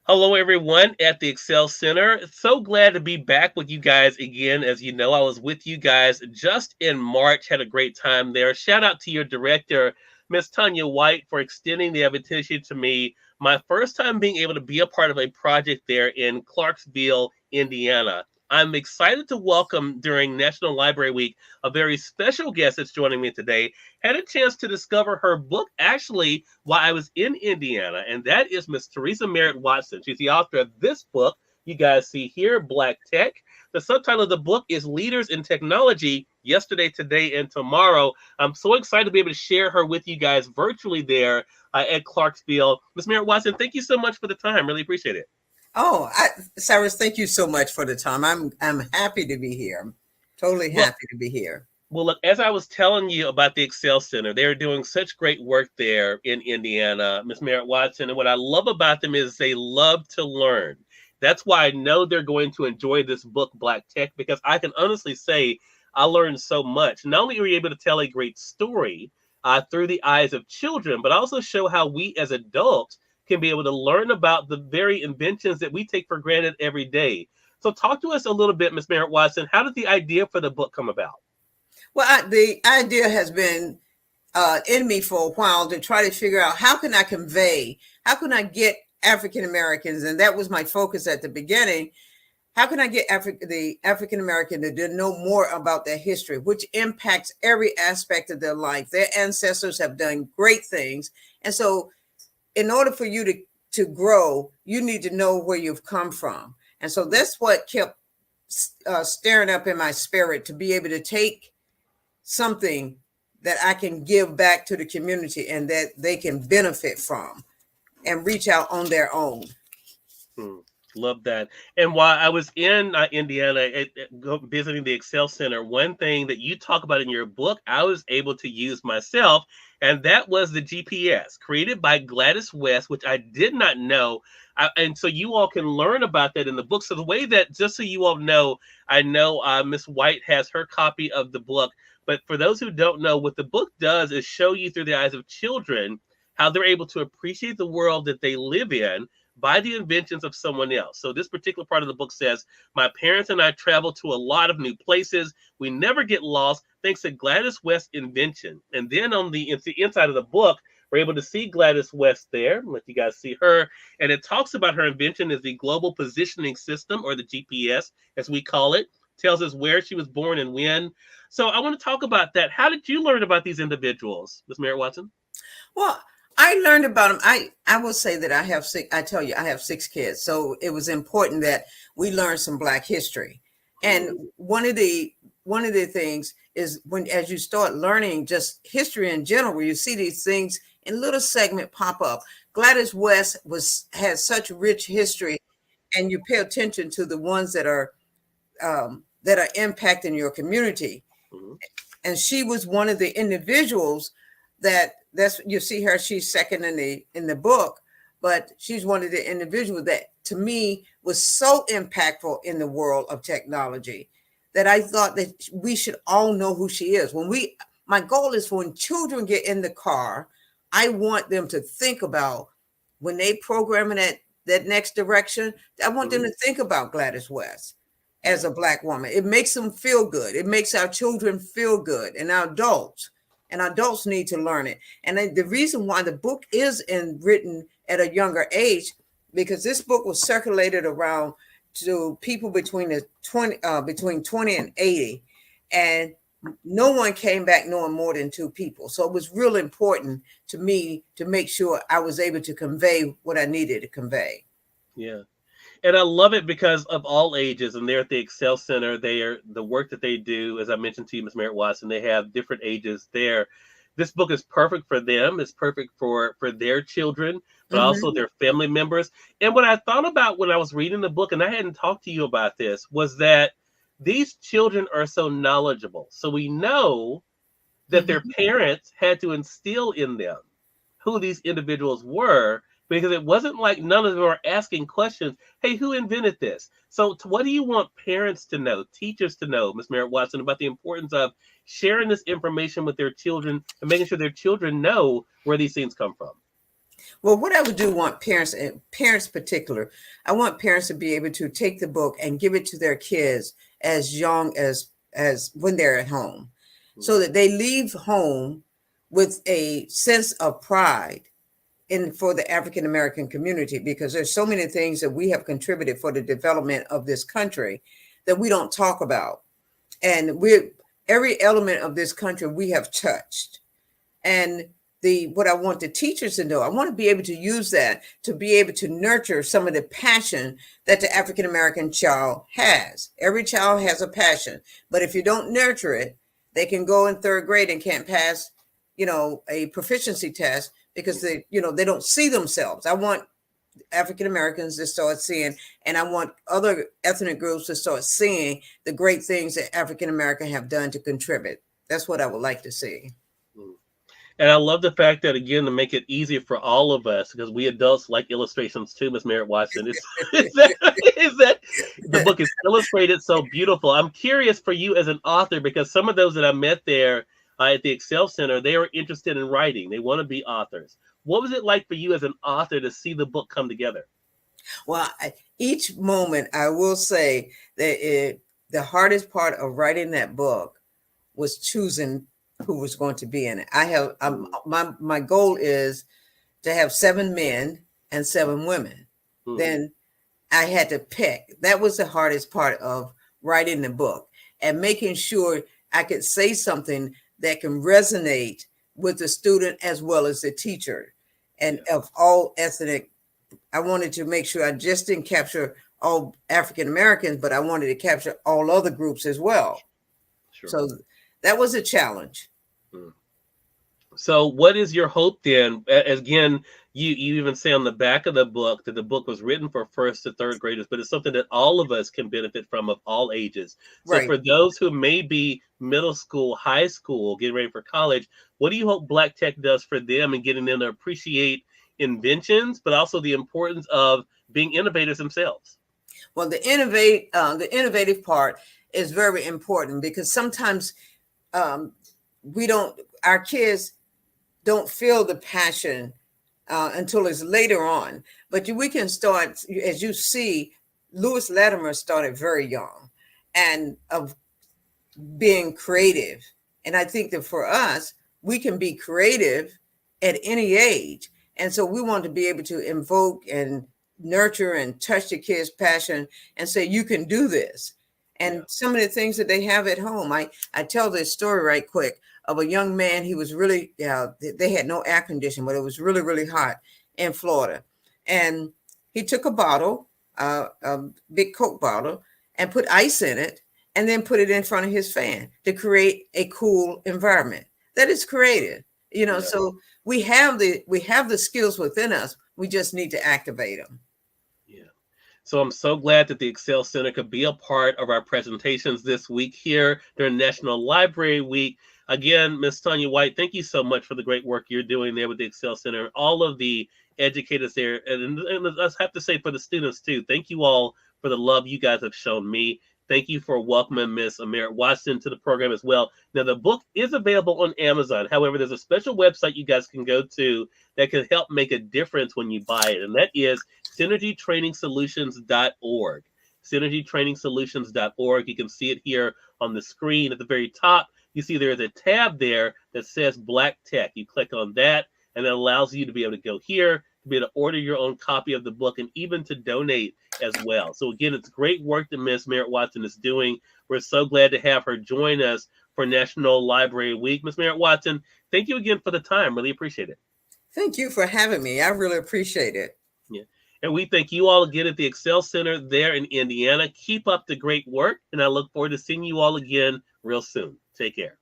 Hello, everyone at the Excel Center. So glad to be back with you guys again. As you know, I was with you guys just in March, had a great time there. Shout out to your director, Miss Tanya White, for extending the invitation to me. My first time being able to be a part of a project there in Clarksville, Indiana. I'm excited to welcome during National Library Week a very special guest that's joining me today. Had a chance to discover her book actually while I was in Indiana, and that is Miss Theresa Merritt-Watson. She's the author of this book you guys see here, Black Tech. The subtitle of the book is Leaders in Technology, Yesterday, Today, and Tomorrow. I'm so excited to be able to share her with you guys virtually there at Clarksville. Miss Merritt-Watson, thank you so much for the time. Really appreciate it. Cyrus, thank you so much for the time. I'm happy to be here. I'm totally Well, happy to be here. Well, look, as I was telling you about the Excel Center, they're doing such great work there in Indiana, Miss Merritt Watson. And what I love about them is they love to learn. That's why I know they're going to enjoy this book, Black Tech, because I can honestly say I learned so much. Not only were you able to tell a great story through the eyes of children, but also show how we as adults can be able to learn about the very inventions that we take for granted every day. So, talk to us a little bit, Miss Merritt Watson. How did the idea for the book come about? The idea has been in me for a while to try to figure out how can I get African Americans, and that was my focus at the beginning. How can I get the African American to know more about their history, which impacts every aspect of their life? Their ancestors have done great things, and so in order for you to grow, you need to know where you've come from. And so that's what kept stirring up in my spirit to be able to take something that I can give back to the community and that they can benefit from and reach out on their own. Hmm. Love that. And while I was in Indiana visiting the Excel Center, one thing that you talk about in your book, I was able to use myself, and that was the GPS created by Gladys West, which I did not know. And so you all can learn about that in the book. So the way that, just so you all know, I know Miss White has her copy of the book, but for those who don't know, what the book does is show you through the eyes of children how they're able to appreciate the world that they live in by the inventions of someone else. So this particular part of the book says, my parents and I travel to a lot of new places. We never get lost thanks to Gladys West's invention. And then on the inside of the book, we're able to see Gladys West there. Let you guys see her. And it talks about her invention as the Global Positioning System, or the GPS, as we call it. Tells us where she was born and when. So I want to talk about that. How did you learn about these individuals, Ms. Merritt Watson? Well, I learned about them. I will say that I have six. I tell you, I have six kids, so it was important that we learn some Black history. And one of the things is when, as you start learning just history in general, you see these things in little segment pop up. Gladys West has such rich history, and you pay attention to the ones that are impacting your community. Mm-hmm. And she was one of the individuals that's you see her, she's second in the book, but she's one of the individuals that to me was so impactful in the world of technology that I thought that we should all know who she is. My goal is for when children get in the car, I want them to think about when they program in that next direction, I want them to think about Gladys West as a Black woman. It makes them feel good. It makes our children feel good, and our adults. And adults need to learn it. And the reason why the book is written at a younger age, because this book was circulated around to people between 20 and 80, and no one came back knowing more than two people. So it was real important to me to make sure I was able to convey what I needed to convey. Yeah. And I love it because of all ages, and they're at the Excel Center. The work that they do, as I mentioned to you, Ms. Merritt Watson, they have different ages there. This book is perfect for them. It's perfect for their children, but also their family members. And what I thought about when I was reading the book, and I hadn't talked to you about this, was that these children are so knowledgeable. So we know that their parents had to instill in them who these individuals were, because it wasn't like none of them were asking questions. Hey, who invented this? So what do you want parents to know, teachers to know, Ms. Merritt Watson, about the importance of sharing this information with their children and making sure their children know where these things come from? Well, what I would do want parents, and parents particular, I want parents to be able to take the book and give it to their kids as young as when they're at home, so that they leave home with a sense of pride in for the African American community, because there's so many things that we have contributed for the development of this country that we don't talk about. And we're every element of this country we have touched. And the what I want the teachers to know, I want to be able to use that to be able to nurture some of the passion that the African American child has. Every child has a passion, but if you don't nurture it, they can go in third grade and can't pass, a proficiency test because they don't see themselves. I want African Americans to start seeing, and I want other ethnic groups to start seeing the great things that African American have done to contribute. That's what I would like to see. And I love the fact that, again, to make it easier for all of us, because we adults like illustrations too, Miss Merritt-Watson, is that the book is illustrated so beautiful. I'm curious for you as an author, because some of those that I met there at the Excel Center, they are interested in writing. They want to be authors. What was it like for you as an author to see the book come together? Well, each moment, I will say that the hardest part of writing that book was choosing who was going to be in it. My goal is to have 7 men and 7 women. Mm-hmm. Then I had to pick. That was the hardest part of writing the book, and making sure I could say something that can resonate with the student as well as the teacher, and of all ethnic. I wanted to make sure I just didn't capture all African Americans, but I wanted to capture all other groups as well. Sure. So that was a challenge. So what is your hope then? Again, you even say on the back of the book that the book was written for 1st to 3rd graders, but it's something that all of us can benefit from, of all ages. So right. For those who may be middle school, high school, getting ready for college, what do you hope Black Tech does for them in getting them to appreciate inventions, but also the importance of being innovators themselves? Well, the innovative part is very important, because sometimes our kids don't feel the passion until it's later on. But we can start, as you see, Lewis Latimer started very young and of being creative. And I think that for us, we can be creative at any age. And so we want to be able to invoke and nurture and touch the kids' passion and say, you can do this. And some of the things that they have at home, I tell this story right quick of a young man. He was really, they had no air conditioning, but it was really, really hot in Florida. And he took a bottle, a big Coke bottle, and put ice in it, and then put it in front of his fan to create a cool environment. That is creative, so we have the skills within us. We just need to activate them. So I'm so glad that the Excel Center could be a part of our presentations this week here during National Library Week. Again, Ms. Tanya White, thank you so much for the great work you're doing there with the Excel Center, all of the educators there. And I have to say for the students too, thank you all for the love you guys have shown me. Thank you for welcoming Ms. Merritt-Watson to the program as well. Now, the book is available on Amazon. However, there's a special website you guys can go to that can help make a difference when you buy it, and that is synergytrainingsolutions.org. synergytrainingsolutions.org. You can see it here on the screen at the very top. You see there's a tab there that says Black Tech. You click on that, and it allows you to be able to go here, to be able to order your own copy of the book, and even to donate as well. So again, it's great work that Ms. Merritt-Watson is doing. We're so glad to have her join us for National Library Week. Ms. Merritt-Watson, thank you again for the time. Really appreciate it. Thank you for having me. I really appreciate it. Yeah. And we thank you all again at the Excel Center there in Indiana. Keep up the great work, and I look forward to seeing you all again real soon. Take care.